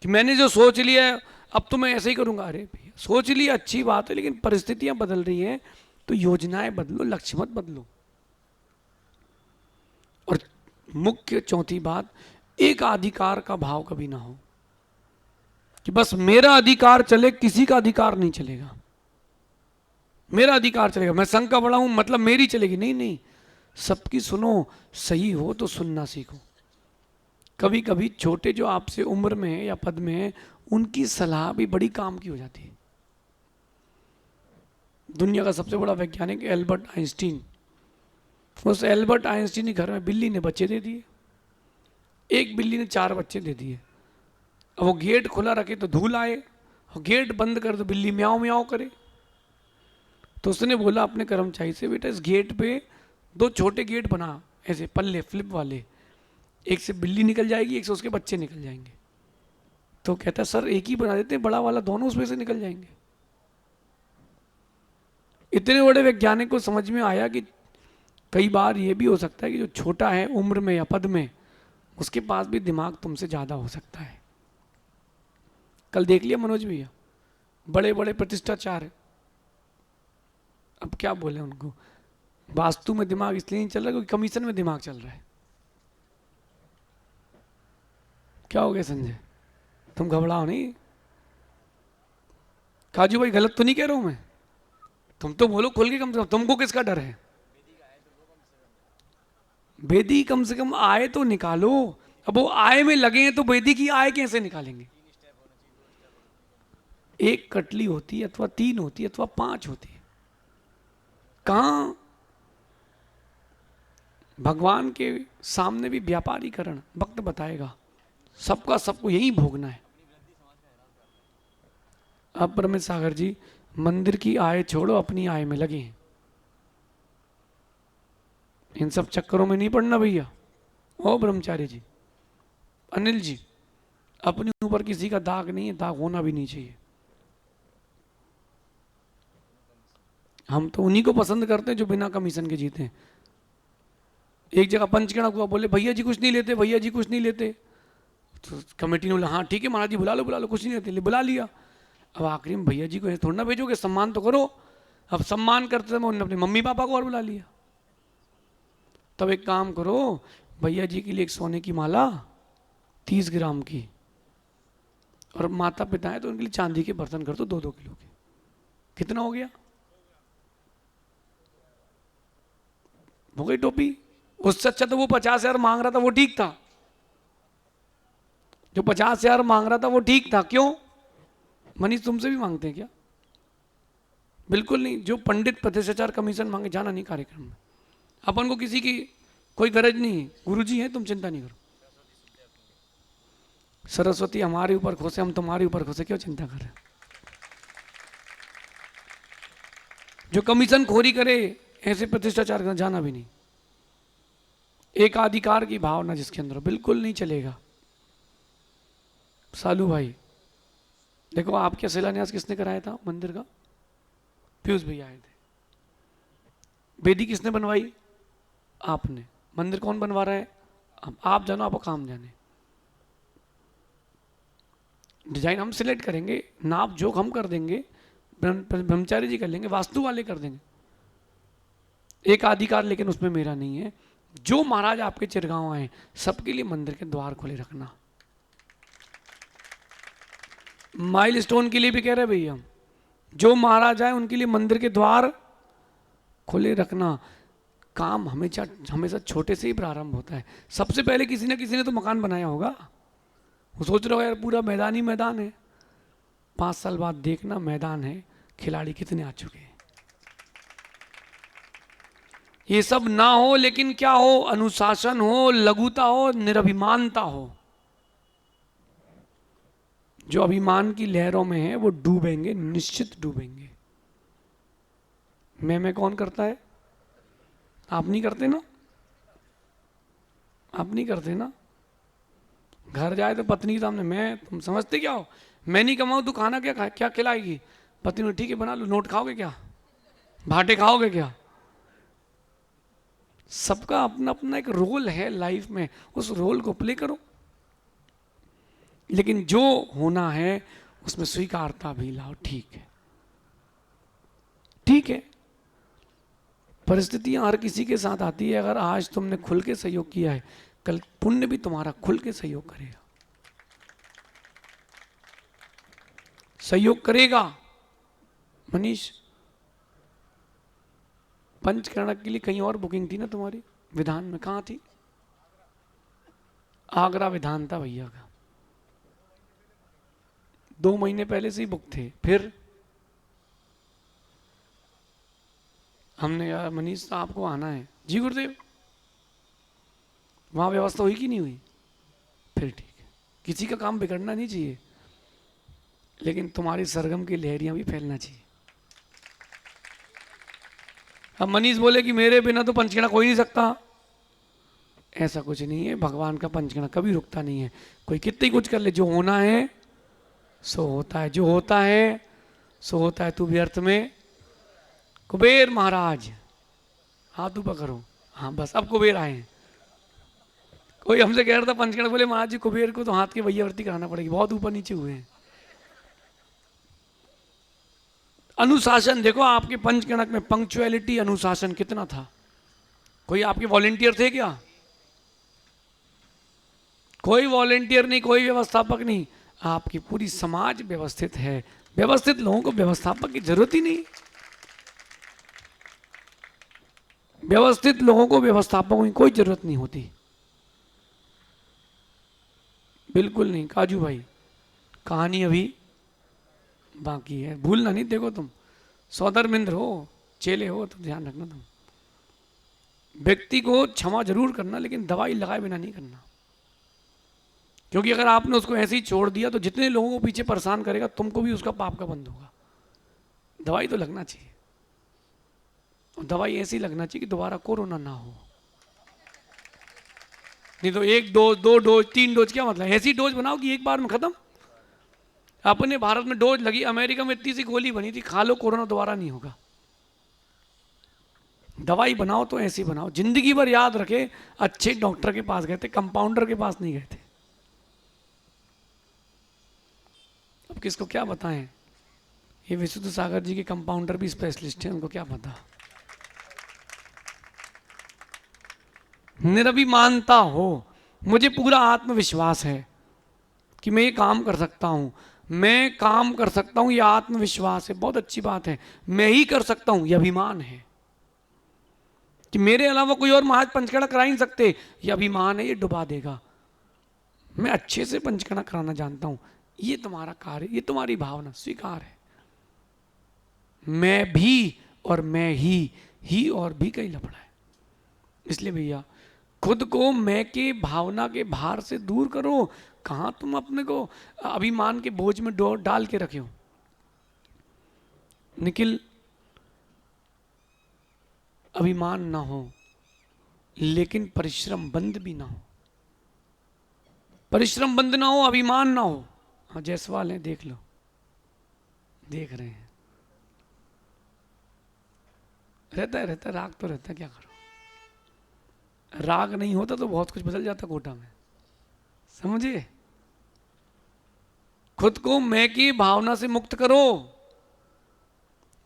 कि मैंने जो सोच लिया है अब तो मैं ऐसे ही करूंगा। अरे भैया सोच लिया अच्छी बात है, लेकिन परिस्थितियां बदल रही हैं तो योजनाएं बदलो, लक्ष्य मत बदलो। और मुख्य चौथी बात, एक अधिकार का भाव कभी ना हो कि बस मेरा अधिकार चले, किसी का अधिकार नहीं चलेगा। मेरा अधिकार चलेगा, मैं संघ का बड़ा हूं मतलब मेरी चलेगी, नहीं नहीं, सबकी सुनो। सही हो तो सुनना सीखो। कभी कभी छोटे जो आपसे उम्र में है या पद में है, उनकी सलाह भी बड़ी काम की हो जाती है। दुनिया का सबसे बड़ा वैज्ञानिक एल्बर्ट आइंस्टीन, उस एल्बर्ट आइंस्टीन के घर में बिल्ली ने बच्चे दे दिए। एक बिल्ली ने 4 बच्चे दे दिए। अब वो गेट खुला रखे तो धूल आए, और गेट बंद कर तो बिल्ली म्याऊं म्याऊं करे। तो उसने बोला अपने कर्मचारी से, बेटा इस गेट पे 2 छोटे गेट बना, ऐसे पल्ले फ्लिप वाले, एक से बिल्ली निकल जाएगी, एक से उसके बच्चे निकल जाएंगे। तो कहता सर एक ही बना देते हैं बड़ा वाला, दोनों उसमें से निकल जाएंगे। इतने बड़े वैज्ञानिक को समझ में आया कि कई बार ये भी हो सकता है कि जो छोटा है उम्र में या पद में, उसके पास भी दिमाग तुमसे ज्यादा हो सकता है। कल देख लिया मनोज भैया, बड़े बड़े प्रतिष्ठाचार है। अब क्या बोले उनको, वास्तु में दिमाग इसलिए नहीं चल रहा क्योंकि कमीशन में दिमाग चल रहा है। क्या हो गया संजय, तुम घबराओ नहीं। काजू भाई गलत तो नहीं कह रहा हूं मैं, तुम तो बोलो खुल के, कम से कम तुमको किसका डर है? वेदी कम से कम आय तो निकालो। अब वो आय में लगे हैं तो वेदी की आय कैसे निकालेंगे? एक कटली होती है अथवा 3 होती है अथवा 5 होती है। कहां भगवान के सामने भी व्यापारीकरण, वक्त बताएगा। सबका सबको यही भोगना है। अब परमेश सागर जी, मंदिर की आय छोड़ो, अपनी आय में लगे हैं। इन सब चक्करों में नहीं पड़ना भैया। ओ ब्रह्मचारी जी, अनिल जी, अपने ऊपर किसी का दाग नहीं है, दाग होना भी नहीं चाहिए। हम तो उन्हीं को पसंद करते हैं जो बिना कमीशन के जीते हैं। एक जगह पंचगणक हुआ, बोले भैया जी कुछ नहीं लेते, भैया जी कुछ नहीं लेते। तो कमेटी ने बोला हाँ ठीक है महाराज जी, बुला लो बुला लो, कुछ नहीं लेते, बुला लिया। अब आखिरी में भैया जी को थोड़ा ना भेजोगे, सम्मान तो करो। अब सम्मान करते समय उन्होंने अपने मम्मी पापा को और बुला लिया। तब एक काम करो, भैया जी के लिए एक सोने की माला 30 ग्राम की, और माता पिता हैं तो उनके लिए चांदी के बर्तन कर दो 2-2 किलो के। कितना हो गया? हो गई टोपी। उससे अच्छा तो वो 50,000 मांग रहा था वो ठीक था। जो 50,000 मांग रहा था वो ठीक था। क्यों? मनीष तुमसे भी मांगते हैं क्या? बिल्कुल नहीं। जो पंडित 25,000 कमीशन मांगे, जाना नहीं कार्यक्रम में। अपन को किसी की कोई गरज नहीं है। गुरुजी हैं, तुम चिंता नहीं करो। सरस्वती हमारे ऊपर खुश है, हम तुम्हारे ऊपर खुश है, क्यों चिंता कर रहे? जो कमीशन खोरी करे ऐसे प्रतिष्ठाचार करना जाना भी नहीं। एक अधिकार की भावना जिसके अंदर बिल्कुल नहीं चलेगा। सालू भाई देखो, आपके शिलान्यास किसने कराया था मंदिर का? पीयूष भैया आए थे। वेदी किसने बनवाई? आपने। मंदिर कौन बनवा रहा है? आप जानो, आपको काम जाने। डिजाइन हम सिलेक्ट करेंगे, नाप जोक हम कर देंगे, ब्रह्मचारी जी कर लेंगे, वास्तु वाले कर देंगे। एक अधिकार लेकिन उसमें मेरा नहीं है। जो महाराज आपके चिरगांव आए सबके लिए मंदिर के द्वार खोले रखना। माइलस्टोन के लिए भी कह रहे भैया, जो महाराज आए उनके लिए मंदिर के द्वार खुले रखना। काम हमेशा हमेशा छोटे से ही प्रारंभ होता है। सबसे पहले किसी ना किसी ने तो मकान बनाया होगा। वो सोच रहे हो यार पूरा मैदान ही मैदान है। 5 साल बाद देखना मैदान है, खिलाड़ी कितने आ चुके हैं। ये सब ना हो, लेकिन क्या हो? अनुशासन हो, लघुता हो, निरभिमानता हो। जो अभिमान की लहरों में है वो डूबेंगे, निश्चित डूबेंगे। मैं कौन करता है? आप नहीं करते ना? आप नहीं करते ना? घर जाए तो पत्नी के सामने मैं, तुम समझते क्या हो? मैं नहीं कमाऊं तो खाना क्या खिलाएगी? पत्नी ने ठीक है बना लो। नोट खाओगे क्या? भाटे खाओगे क्या? सबका अपना अपना एक रोल है लाइफ में, उस रोल को प्ले करो। लेकिन जो होना है उसमें स्वीकारता भी लाओ। ठीक है, ठीक है। परिस्थितियां हर किसी के साथ आती है। अगर आज तुमने खुल के सहयोग किया है, कल पुण्य भी तुम्हारा खुल के सहयोग करेगा। सहयोग करेगा। मनीष, पंचकर्णक के लिए कहीं और बुकिंग थी ना तुम्हारी? विधान में कहाँ थी? आगरा विधान था भैया का। 2 महीने पहले से ही बुक थे। फिर हमने यार मनीष आपको आना है। जी गुरुदेव। वहां व्यवस्था हुई कि नहीं हुई? फिर ठीक है। किसी का काम बिगड़ना नहीं चाहिए, लेकिन तुम्हारी सरगम की लहरियां भी फैलना चाहिए। अब मनीष बोले कि मेरे बिना तो पंचकर्णक हो ही नहीं सकता। ऐसा कुछ नहीं है। भगवान का पंचकर्णक कभी रुकता नहीं है। कोई कितनी कुछ कर ले, जो होना है सो होता है। जो होता है सो होता है। तू व्यर्थ में। कुबेर महाराज हाथ ऊपर करो। हाँ बस, अब कुबेर आए हैं। कोई हमसे कह रहा था पंचकर्णक, बोले महाराज जी कुबेर को तो हाथ की भैयावर्ती कराना पड़ेगी, बहुत ऊपर नीचे हुए हैं। अनुशासन देखो, आपके पंचकर्णक में पंक्चुअलिटी, अनुशासन कितना था। कोई आपके वॉलेंटियर थे क्या? कोई वॉलेंटियर नहीं, कोई व्यवस्थापक नहीं। आपकी पूरी समाज व्यवस्थित है। व्यवस्थित लोगों को व्यवस्थापक की जरूरत ही नहीं। व्यवस्थित लोगों को व्यवस्थापकों की कोई जरूरत नहीं होती। बिल्कुल नहीं। काजू भाई, कहानी अभी बाकी है, भूलना नहीं। देखो तुम सौधर्मिंद्र हो, चेले हो, तो ध्यान रखना तुम। व्यक्ति को क्षमा जरूर करना, लेकिन दवाई लगाए बिना नहीं करना। क्योंकि अगर आपने उसको ऐसे ही छोड़ दिया तो जितने लोगों को पीछे परेशान करेगा, तुमको भी उसका पाप का बंद होगा। दवाई तो लगना चाहिए, और दवाई ऐसी लगना चाहिए कि दोबारा कोरोना ना हो। नहीं तो 1 डोज, 2 डोज, 3 डोज, क्या मतलब? ऐसी डोज बनाओ कि एक बार में खत्म। अपने भारत में डोज लगी, अमेरिका में इतनी सी गोली बनी थी, खा लो कोरोना दोबारा नहीं होगा। दवाई बनाओ तो ऐसी बनाओ जिंदगी भर याद रखे। अच्छे डॉक्टर के पास गए थे, कंपाउंडर के पास नहीं गए थे। अब किसको क्या बताएं? ये विशुद्ध सागर जी के कंपाउंडर भी स्पेशलिस्ट हैं, उनको क्या पता। निरभिमानता हो। मुझे पूरा आत्मविश्वास है कि मैं ये काम कर सकता हूँ, मैं काम कर सकता हूँ, ये आत्मविश्वास है, बहुत अच्छी बात है। मैं ही कर सकता हूँ, ये अभिमान है कि मेरे अलावा कोई और महाज पंचकड़ा करा ही नहीं सकते, ये अभिमान है, ये डुबा देगा। मैं अच्छे से पंचकड़ा कराना जानता हूँ, ये तुम्हारा कार्य, ये तुम्हारी भावना स्वीकार है। मैं भी और मैं ही और भी कई लफड़ा है। इसलिए भैया खुद को मैं के भावना के भार से दूर करो। कहां तुम अपने को अभिमान के बोझ में डाल के रखे हो। निखिल, अभिमान ना हो लेकिन परिश्रम बंद भी ना हो। परिश्रम बंद ना हो, अभिमान ना हो। हाँ, जायसवाल है, देख लो, देख रहे हैं, रहता है राग तो रहता है, क्या करो। राग नहीं होता तो बहुत कुछ बदल जाता कोटा में, समझे। खुद को मैं की भावना से मुक्त करो।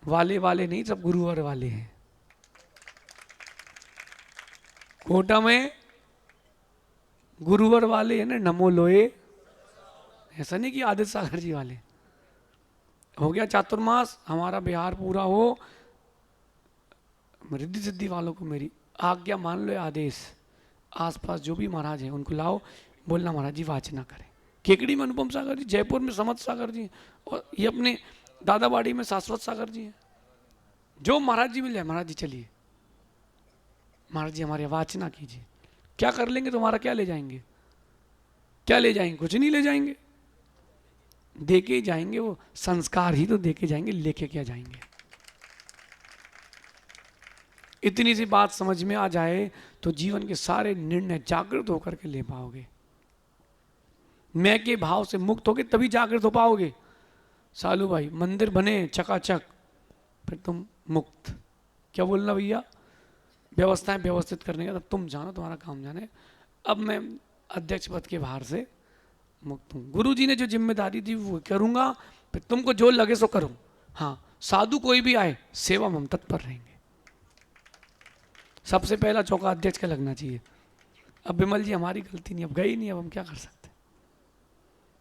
वाले वाले नहीं, सब गुरुवर वाले हैं। कोटा में गुरुवर वाले है ना, नमो लोए, ऐसा नहीं कि आदित्य सागर जी वाले। हो गया चातुर्मास, हमारा बिहार पूरा हो, रिद्धि सिद्धि वालों को मेरी आज्ञा मान लो, आदेश। आसपास जो भी महाराज हैं उनको लाओ, बोलना महाराज जी वाचना करें। केकड़ी में अनुपम सागर जी, जयपुर में समत सागर जी, और ये अपने दादाबाड़ी में शाश्वत सागर जी हैं। जो महाराज जी मिल जाए, महाराज जी चलिए, महाराज जी हमारी वाचना कीजिए। क्या कर लेंगे, तुम्हारा क्या ले जाएंगे, क्या ले जाएंगे, कुछ नहीं ले जाएंगे, दे के जाएंगे। वो संस्कार ही तो दे के जाएंगे, लेके क्या जाएंगे। इतनी सी बात समझ में आ जाए तो जीवन के सारे निर्णय जागृत होकर के ले पाओगे। मैं के भाव से मुक्त होगे तभी जागृत हो पाओगे। सालू भाई, मंदिर बने चकाचक, फिर तुम मुक्त। क्या बोलना भैया, व्यवस्थाएं व्यवस्थित करने का, तब तुम जानो, तुम्हारा काम जाने। अब मैं अध्यक्ष पद के भार से मुक्त हूँ। गुरु जी ने जो जिम्मेदारी दी वो करूँगा, फिर तुमको जो लगे सो करो। हाँ, साधु कोई भी आए, सेवा में हम तत्पर रहेंगे। सबसे पहला चौका अध्यक्ष का लगना चाहिए। अब विमल जी हमारी गलती नहीं, अब गई नहीं, अब हम क्या कर सकते।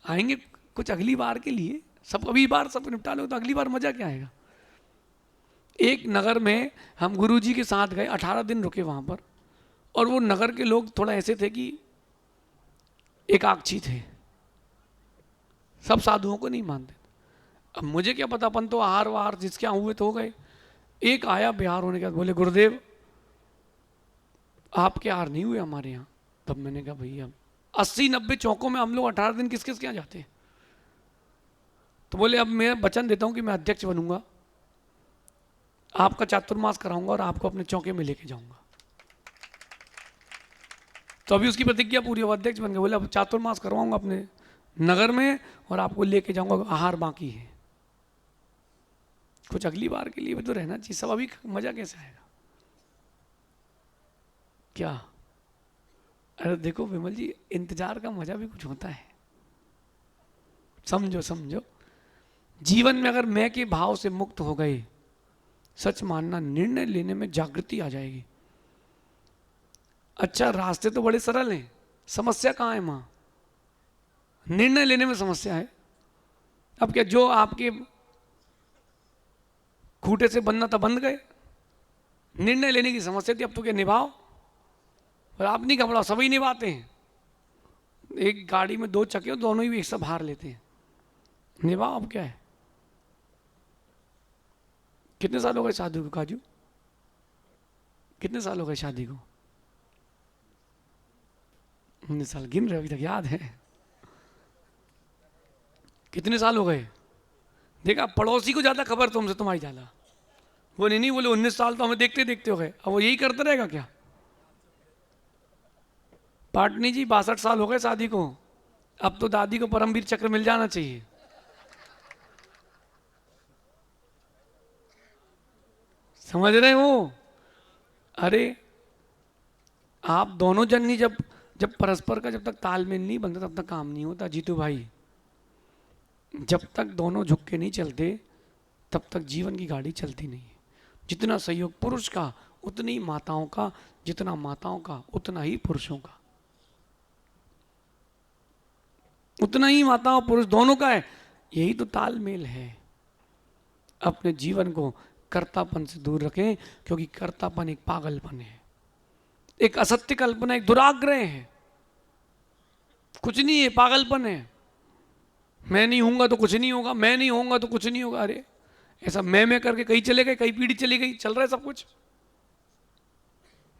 आएंगे कुछ अगली बार के लिए, सब अभी बार सब निपटा लो तो अगली बार मजा क्या आएगा। एक नगर में हम गुरुजी के साथ गए, 18 दिन रुके वहां पर, और वो नगर के लोग थोड़ा ऐसे थे कि एकाक्षी थे, सब साधुओं को नहीं मानते। अब मुझे क्या पता, अपन तो आहार वार जिसके यहाँ हुए तो हो गए। एक आया बिहार होने के बाद, बोले गुरुदेव आपके आहार नहीं हुए हमारे यहाँ। तब मैंने कहा भैया 80-90 चौकों में हम लोग 18 दिन किस किस के यहाँ जाते हैं। तो बोले अब मैं वचन देता हूँ कि मैं अध्यक्ष बनूंगा, आपका चातुर्मास कराऊंगा और आपको अपने चौके में लेके जाऊंगा। तो अभी उसकी प्रतिज्ञा पूरी हो, अध्यक्ष बन गए। बोले अब चातुर्मास करवाऊंगा अपने नगर में और आपको लेके जाऊंगा, आहार बाकी है, कुछ अगली बार के लिए भी तो रहना चाहिए। सब अभी मजा कैसे आएगा क्या। अरे देखो विमल जी, इंतजार का मजा भी कुछ होता है, समझो समझो। जीवन में अगर मैं के भाव से मुक्त हो गए, सच मानना निर्णय लेने में जागृति आ जाएगी। अच्छा, रास्ते तो बड़े सरल हैं, समस्या कहाँ है मां, निर्णय लेने में समस्या है। अब क्या जो आपके खूटे से बंधना था बंध गए, निर्णय लेने की समस्या थी, अब तो क्या निभाओ। और आप नहीं घबराओ, सभी निभाते हैं। एक गाड़ी में 2 चक्के, दोनों ही एक साथ हार लेते हैं, निभाओ। अब क्या है। कितने साल हो गए शादी को काजू, कितने साल हो गए शादी को। 19 साल गिन रहे हो, अभी तक याद है। कितने साल हो गए। देखा, पड़ोसी को ज्यादा खबर तुमसे, तुम्हारी ज्यादा। वो नहीं बोले 19 साल तो हमें देखते देखते हो गए, अब वो यही करता रहेगा क्या। पाटनी जी 62 साल हो गए शादी को, अब तो दादी को परमवीर चक्र मिल जाना चाहिए। समझ रहे हो। अरे आप दोनों जन नहीं, जब जब परस्पर का जब तक तालमेल नहीं बनता तब तक काम नहीं होता जीतू भाई। जब तक दोनों झुक के नहीं चलते तब तक जीवन की गाड़ी चलती नहीं है। जितना सहयोग पुरुष का उतनी माताओं का, जितना माताओं का उतना ही पुरुषों का। उतना ही माता और पुरुष दोनों का है। यही तो तालमेल है। अपने जीवन को कर्तापन से दूर रखें, क्योंकि कर्तापन एक पागलपन है, एक असत्य कल्पना, एक दुराग्रह है, कुछ नहीं है, पागलपन है। मैं नहीं हूंगा तो कुछ नहीं होगा, मैं नहीं होऊंगा तो कुछ नहीं होगा। अरे ऐसा मैं करके कहीं चले गए, कई पीढ़ी चली गई, चल रहा है सब कुछ,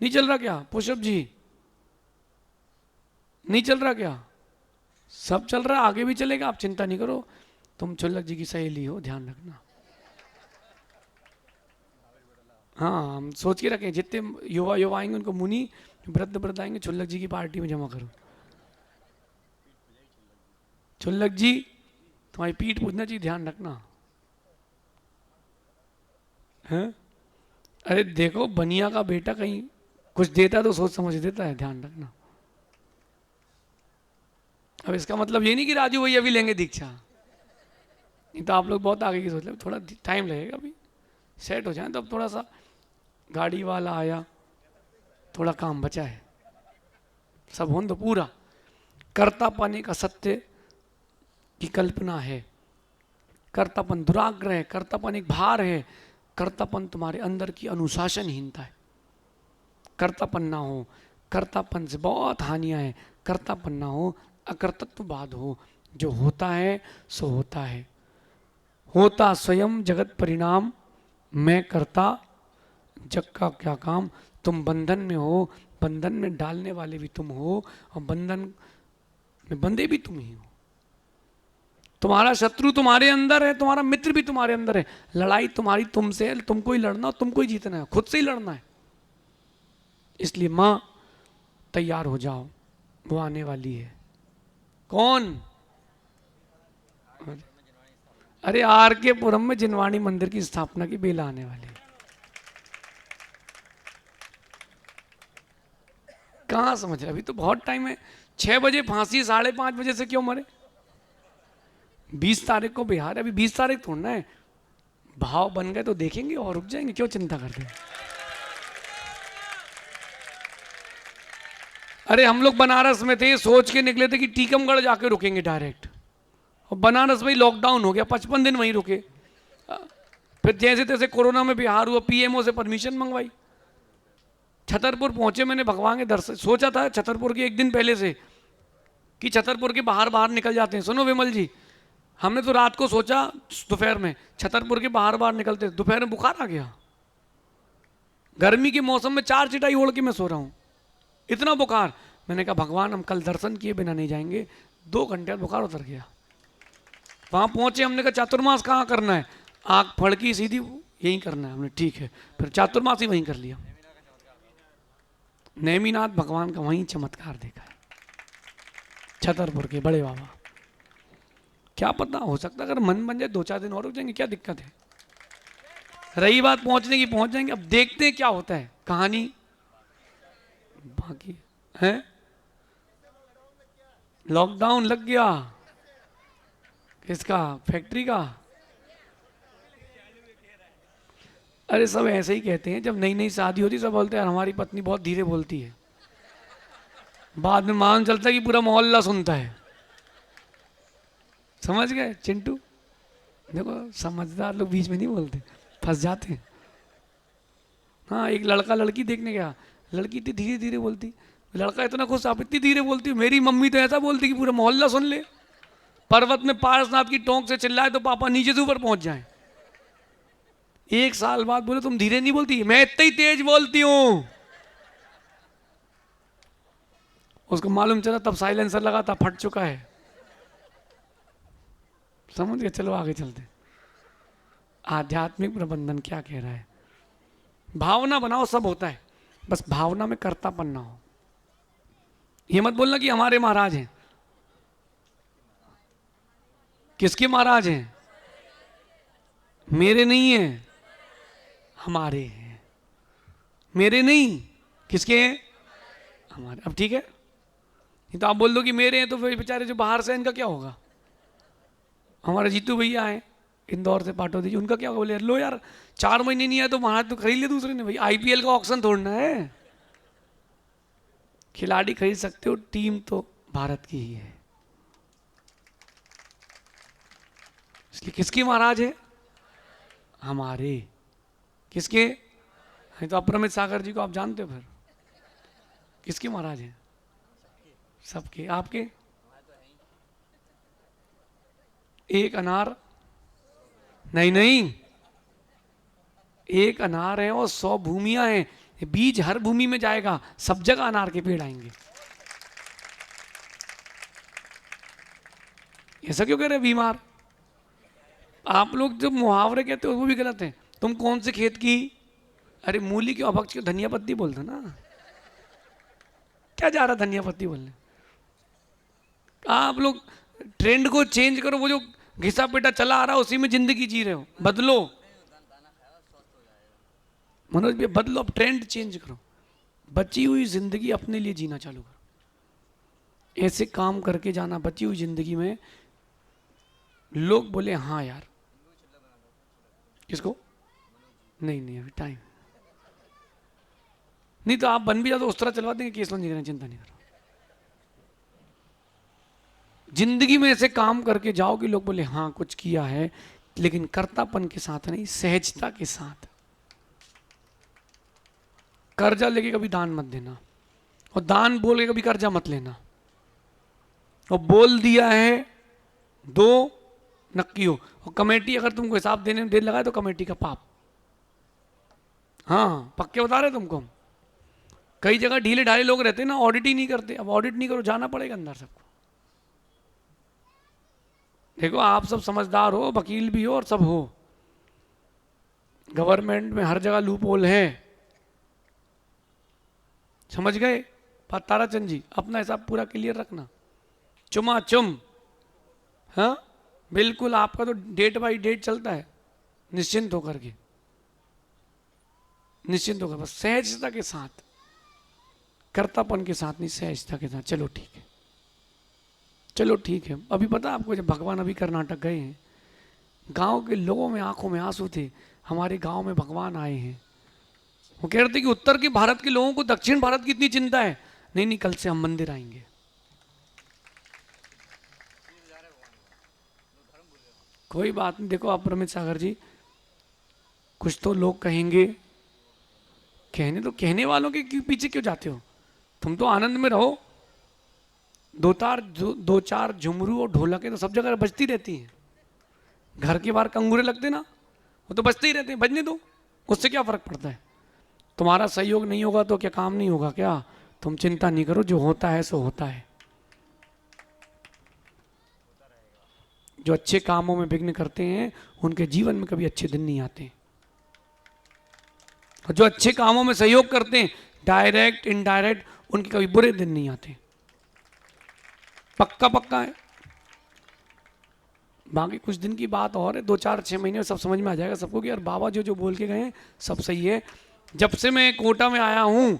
नहीं चल रहा क्या? पुष्प जी नहीं चल रहा क्या? सब चल रहा है, आगे भी चलेगा, आप चिंता नहीं करो। तुम चुल्लक जी की सहेली हो, ध्यान रखना। हाँ, हम सोच के रखें, जितने युवा युवा आएंगे उनको मुनि, वृद्ध वृद्ध आएंगे, चुल्लक जी की पार्टी में जमा करो। चुल्लक जी तुम्हारी पीठ पूजना चाहिए, ध्यान रखना है। अरे देखो, बनिया का बेटा कहीं कुछ देता तो सोच समझ देता है, ध्यान रखना। अब इसका मतलब ये नहीं कि राजू भैया भी लेंगे दीक्षा, नहीं तो आप लोग बहुत आगे की सोच ले, थोड़ा टाइम लगेगा, अभी सेट हो जाए। तो अब थोड़ा सा गाड़ी वाला आया, थोड़ा काम बचा है, सब हो तो पूरा। कर्तापन एक असत्य की कल्पना है, कर्तापन दुराग्रह है, कर्तापन एक भार है, कर्तापन तुम्हारे अंदर की अनुशासनहीनता है। कर्तापन ना हो, कर्तापन से बहुत हानियां हैं। कर्तापन ना हो, अकर्तत्ववाद हो, जो होता है सो होता है, होता स्वयं जगत परिणाम, मैं करता जग का क्या काम। तुम बंधन में हो, बंधन में डालने वाले भी तुम हो, और बंधन में बंधे भी तुम ही हो। तुम्हारा शत्रु तुम्हारे अंदर है, तुम्हारा मित्र भी तुम्हारे अंदर है। लड़ाई तुम्हारी तुमसे है, तुमको ही लड़ना और तुमको ही जीतना है, खुद से ही लड़ना है। इसलिए मां तैयार हो जाओ, वो आने वाली है। कौन? अरे आर के पुरम में जिनवाणी मंदिर की स्थापना की बेला आने वाली है। कहां समझ रहे, अभी तो बहुत टाइम है। 6 बजे फांसी, 5:30 बजे से क्यों मरे? 20 तारीख को बिहार है, अभी 20 तारीख थोड़ना है। भाव बन गए तो देखेंगे और रुक जाएंगे, क्यों चिंता करते हैं? अरे हम लोग बनारस में थे, सोच के निकले थे कि टीकमगढ़ जाके रुकेंगे डायरेक्ट, और बनारस में ही लॉकडाउन हो गया, 55 दिन वहीं रुके। फिर जैसे तैसे कोरोना में बिहार हुआ, पीएमओ से परमिशन मंगवाई, छतरपुर पहुंचे। मैंने भगवान के दर्शन, सोचा था छतरपुर के एक दिन पहले से कि छतरपुर के बाहर बाहर निकल जाते हैं। सुनो विमल जी, हमने तो रात को सोचा दोपहर में छतरपुर के बाहर बाहर निकलते, दोपहर में बुखार आ गया। गर्मी के मौसम में 4 चटाई ओढ़ के मैं सो रहा हूँ, इतना बुखार। मैंने कहा भगवान हम कल दर्शन किए बिना नहीं जाएंगे। 2 घंटे बाद बुखार उतर गया। वहां पहुंचे, हमने कहा चातुर्मास कहाँ करना है? आंख फड़की सीधी, यही करना है। हमने ठीक है, फिर चातुर्मास ही वहीं कर लिया। नेमीनाथ भगवान का वहीं चमत्कार देखा है, छतरपुर के बड़े बाबा। क्या पता, हो सकता अगर मन बन जाए 2-4 दिन और रुक जाएंगे, क्या दिक्कत है? रही बात पहुंचने की, पहुंच जाएंगे। अब देखते हैं क्या होता है, कहानी बाकी है। लॉकडाउन लग गया, किसका? फैक्ट्री का? अरे सब ऐसे ही कहते हैं, जब नई नई शादी होती सब बोलते हैं हमारी पत्नी बहुत धीरे बोलती है, बाद में मालूम चलता है कि पूरा मोहल्ला सुनता है। समझ गए चिंटू? देखो समझदार लोग बीच में नहीं बोलते, फंस जाते हैं। हाँ, एक लड़का लड़की देखने गया, लड़की इतनी धीरे धीरे बोलती, लड़का इतना खुश, आप इतनी धीरे बोलती हो, मेरी मम्मी तो ऐसा बोलती कि पूरा मोहल्ला सुन ले। पर्वत में पारसनाथ की टोंक से चिल्लाए तो पापा नीचे से ऊपर पहुंच जाए। 1 साल बाद बोले तुम धीरे नहीं बोलती, मैं इतना ही तेज बोलती हूं। उसको मालूम चला तब साइलेंसर लगा था, फट चुका है। समझ गए? चलो आगे चलते। आध्यात्मिक प्रबंधन क्या कह रहा है? भावना बनाओ, सब होता है, बस भावना में कर्तापन ना हो। ये मत बोलना कि हमारे महाराज हैं। किसके महाराज हैं? मेरे नहीं है, हमारे हैं। मेरे नहीं, किसके हैं? हमारे। अब ठीक है, नहीं तो आप बोल दो कि मेरे हैं, तो फिर बेचारे जो बाहर से, इनका क्या होगा? हमारे जीतू भैया हैं इंदौर से, पाटो दीजिए, उनका क्या होगा? बोले लो यार 4 महीने नहीं आया तो महाराज तो खरीद लिया दूसरे ने। भाई आईपीएल का ऑक्शन तोड़ना है, खिलाड़ी खरीद सकते हो, टीम तो भारत की ही है। इसलिए किसके महाराज है? हमारे। किसके? नहीं तो अपरमित सागर जी को आप जानते हो, फिर किसके महाराज हैं? सबके। आपके? एक अनार नहीं, नहीं, एक अनार है और 100 भूमियां हैं। बीज हर भूमि में जाएगा, सब जगह अनार के पेड़ आएंगे। ऐसा क्यों कह रहे बीमार? आप लोग जो मुहावरे कहते हो वो भी गलत है। तुम कौन से खेत की? अरे मूली के अभक्ष के धनिया पत्ती बोलते ना। क्या जा रहा धनिया पत्ती बोलने? आप लोग ट्रेंड को चेंज करो। वो जो घिसा पेटा चला आ रहा है उसी में जिंदगी जी रहे हो। बदलो मनोज भैया, बदलो। अब ट्रेंड चेंज करो। बची हुई जिंदगी अपने लिए जीना चालू करो। ऐसे काम करके जाना बची हुई जिंदगी में, लोग बोले हाँ यार। किसको? नहीं नहीं, अभी टाइम नहीं। तो आप बन भी जाओ तो उस तरह चलवा देंगे, केस लॉन्च करना, चिंता नहीं करो। जिंदगी में ऐसे काम करके जाओ कि लोग बोले हाँ कुछ किया है, लेकिन कर्तापन के साथ नहीं, सहजता के साथ। कर्जा लेके कभी दान मत देना, और दान बोल के कभी कर्जा मत लेना। और बोल दिया है दो नक्की हो, और कमेटी अगर तुमको हिसाब देने में देर लगाए तो कमेटी का पाप। हाँ पक्के बता रहे तुमको। कई जगह ढीले ढाले लोग रहते हैं ना, ऑडिट ही नहीं करते। अब ऑडिट नहीं करो, जाना पड़ेगा अंदर सबको। देखो आप सब समझदार हो, वकील भी हो और सब हो। गवर्नमेंट में हर जगह लूप होल है, समझ गए? ताराचंद जी अपना हिसाब पूरा क्लियर रखना, चुमा चुम। हाँ बिल्कुल, आपका तो डेट बाय डेट चलता है। निश्चिंत होकर के, निश्चिंत होकर, बस सहजता के साथ, कर्तापन के साथ नहीं, सहजता के साथ। चलो ठीक है, चलो ठीक है। अभी पता आपको, जब भगवान अभी कर्नाटक गए हैं, गांव के लोगों में आंखों में आंसू थे। हमारे गांव में भगवान आए हैं। वो कह रहे थे कि उत्तर के भारत के लोगों को दक्षिण भारत की इतनी चिंता है। नहीं नहीं, कल से हम मंदिर आएंगे। कोई बात नहीं। देखो आप अपरमित सागर जी, कुछ तो लोग कहेंगे, कहने तो, कहने वालों के पीछे क्यों जाते हो? तुम तो आनंद में रहो। दो चार झुमरू और ढोलकें तो सब जगह बजती रहती हैं। घर के बाहर कंगूरे लगते ना, वो तो बजते ही रहते हैं, बजने दो, उससे क्या फर्क पड़ता है? तुम्हारा सहयोग नहीं होगा तो क्या काम नहीं होगा क्या? तुम चिंता नहीं करो, जो होता है सो होता है। जो अच्छे कामों में विघ्न करते हैं उनके जीवन में कभी अच्छे दिन नहीं आते, और जो अच्छे कामों में सहयोग करते हैं, डायरेक्ट इनडायरेक्ट, उनके कभी बुरे दिन नहीं आते। पक्का पक्का है। बाकी कुछ दिन की बात और है, 2-4-6 महीने में सब समझ में आ जाएगा सबको कि यार बाबा जो जो बोल के गए हैं सब सही है। जब से मैं कोटा में आया हूं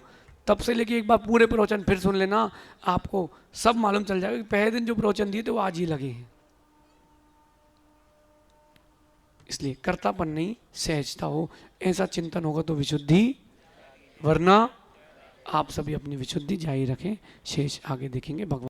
तब से लेके एक बार पूरे प्रवचन फिर सुन लेना, आपको सब मालूम चल जाएगा कि पहले दिन जो प्रवचन दिए थे वो आज ही लगे हैं। इसलिए कर्तापन नहीं, सहजता हो, ऐसा चिंतन होगा तो विशुद्धि, वरना आप सभी अपनी विशुद्धि जारी रखें। शेष आगे देखेंगे। भगवान